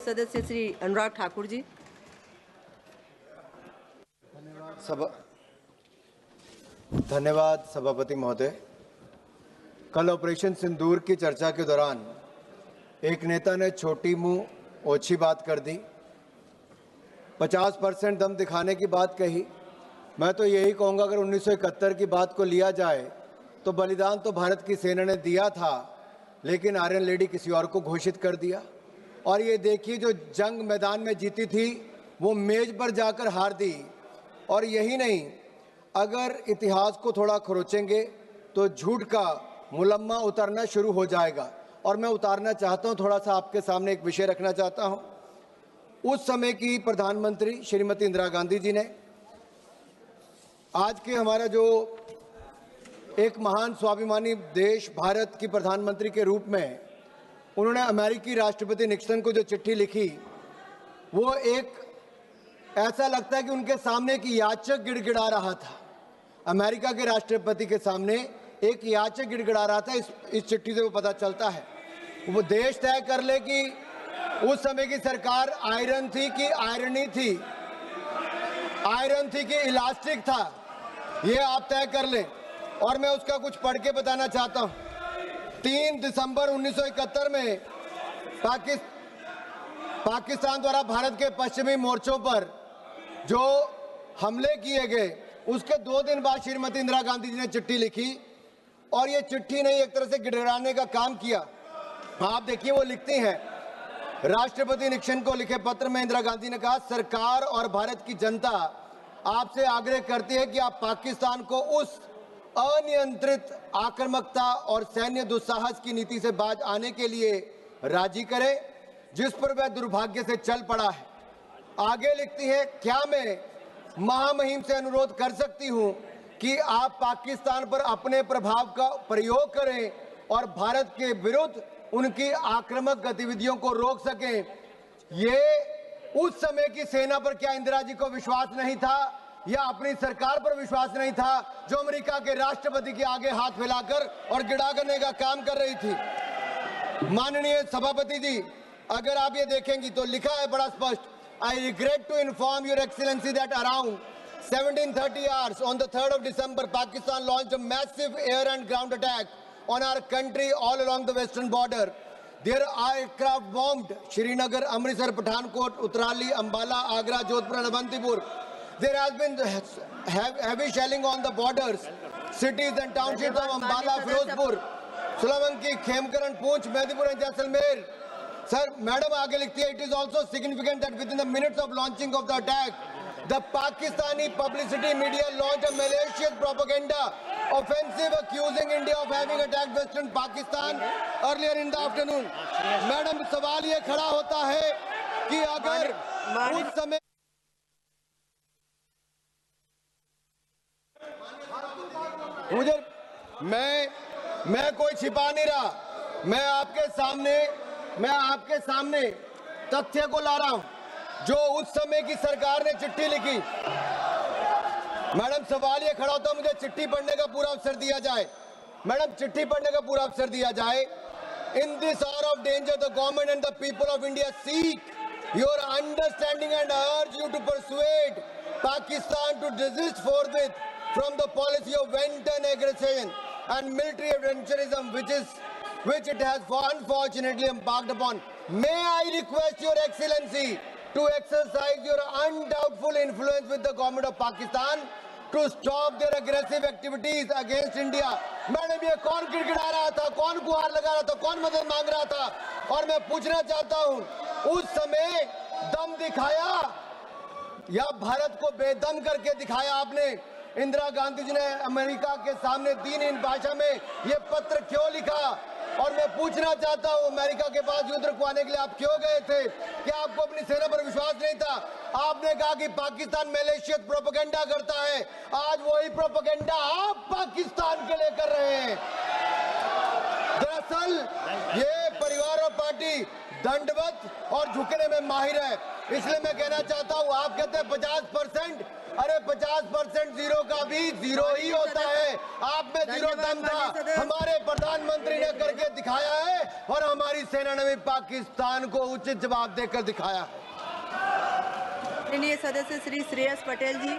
सदस्य श्री अनुराग ठाकुर जी। धन्यवाद सभापति महोदय। कल ऑपरेशन सिंदूर की चर्चा के दौरान एक नेता ने छोटी मुंह ओछी बात कर दी, 50% दम दिखाने की बात कही। मैं तो यही कहूँगा, अगर 1971 की बात को लिया जाए तो बलिदान तो भारत की सेना ने दिया था, लेकिन आयरन लेडी किसी और को घोषित कर दिया। और ये देखिए, जो जंग मैदान में जीती थी वो मेज पर जाकर हार दी। और यही नहीं, अगर इतिहास को थोड़ा खरोचेंगे तो झूठ का मुलम्मा उतरना शुरू हो जाएगा। और मैं उतारना चाहता हूं, थोड़ा सा आपके सामने एक विषय रखना चाहता हूं। उस समय की प्रधानमंत्री श्रीमती इंदिरा गांधी जी ने, आज के हमारा जो एक महान स्वाभिमानी देश भारत की प्रधानमंत्री के रूप में, उन्होंने अमेरिकी राष्ट्रपति निक्सन को जो चिट्ठी लिखी, वो एक ऐसा लगता है कि उनके सामने एक याचक गिड़गिड़ा रहा था। अमेरिका के राष्ट्रपति के सामने एक याचक गिड़गिड़ा रहा था। इस चिट्ठी से वो पता चलता है। वो देश तय कर ले कि उस समय की सरकार आयरन थी कि आयरनी थी, आयरन थी कि इलास्टिक था, ये आप तय कर लें। और मैं उसका कुछ पढ़ के बताना चाहता हूँ। 3 दिसंबर 1971 में पाकिस्तान द्वारा भारत के पश्चिमी मोर्चों पर जो हमले किए गए, उसके 2 दिन बाद श्रीमती इंदिरा गांधी जी ने चिट्ठी लिखी। और ये चिट्ठी ने एक तरह से गिड़गिड़ाने का काम किया। आप देखिए, वो लिखती हैं, राष्ट्रपति निक्सन को लिखे पत्र में इंदिरा गांधी ने कहा, सरकार और भारत की जनता आपसे आग्रह करती है कि आप पाकिस्तान को उस अनियंत्रित आक्रामकता और सैन्य दुस्साहस की नीति से बाज आने के लिए राजी करें जिस पर वह दुर्भाग्य से चल पड़ा है। आगे लिखती है, क्या मैं महामहिम से अनुरोध कर सकती हूं कि आप पाकिस्तान पर अपने प्रभाव का प्रयोग करें और भारत के विरुद्ध उनकी आक्रामक गतिविधियों को रोक सकें। ये उस समय की सेना पर क्या इंदिरा जी को विश्वास नहीं था, या अपनी सरकार पर विश्वास नहीं था, जो अमेरिका के राष्ट्रपति के आगे हाथ फैलाकर और गिड़ा करने का काम कर रही थी। माननीय सभापति जी, अगर आप ये देखेंगी तो लिखा है बड़ा स्पष्ट, I regret to inform your excellency that around 17:30 hours on the 3rd of December, Pakistan launched a massive air and ground attack on our country all along the western border. Their aircraft bombed Srinagar, Amritsar, Pathankot, Utrali, Ambala, Agra, Jodhpur and Avantipur. There has been heavy shelling on the borders, cities and townships of Ambala, Firozpur, Sulavanki, Khemkaran, Poonch, Medipur and Jaisalmer. Sir, Madam आगे लिखती है, it is also significant that within the minutes of launching of the attack, the Pakistani publicity media launched a malicious propaganda offensive accusing India of having attacked Western Pakistan earlier in the afternoon. Madam, सवाल ये खड़ा होता है कि अगर उस समय मुझे मैं कोई छिपा नहीं रहा, मैं आपके सामने तथ्य को ला रहा हूं, जो उस समय की सरकार ने चिट्ठी लिखी। मैडम, सवाल ये खड़ा होता है, मुझे चिट्ठी पढ़ने का पूरा अवसर दिया जाए। मैडम, चिट्ठी पढ़ने का पूरा अवसर दिया जाए। In this hour of danger the government and the people of India seek your understanding and urge you to persuade Pakistan to desist forthwith from the policy of wanton aggression and military adventurism which it has unfortunately embarked upon. May I request your excellency to exercise your undoubtful influence with the government of Pakistan to stop their aggressive activities against India. Madam, ये कौन गिड़गिड़ा रहा था, कौन गुहार लगा रहा था, कौन मदद मांग रहा था? और मैं पूछना चाहता हूं, उस समय दम दिखाया या भारत को बेदम करके दिखाया आपने? इंदिरा गांधी जी ने अमेरिका के सामने दीनहीन भाषा में ये पत्र क्यों लिखा? और मैं पूछना चाहता हूं, अमेरिका के पास युद्ध रुकवाने के लिए आप क्यों गए थे? क्या आपको अपनी सेना पर विश्वास नहीं था? आपने कहा कि पाकिस्तान मैलिशियस प्रोपेगेंडा करता है। आज वही प्रोपेगेंडा आप पाकिस्तान के लिए कर रहे हैं। दरअसल ये परिवार और पार्टी दंडवत और झुकने में माहिर है। इसलिए मैं कहना चाहता हूं, आप कहते हैं 50%, अरे 50% जीरो का भी जीरो ही होता है। आप में जीरो दम था, हमारे प्रधानमंत्री ने करके दिखाया है और हमारी सेना ने भी पाकिस्तान को उचित जवाब देकर दिखाया है। माननीय सदस्य श्री श्रेयस पटेल जी।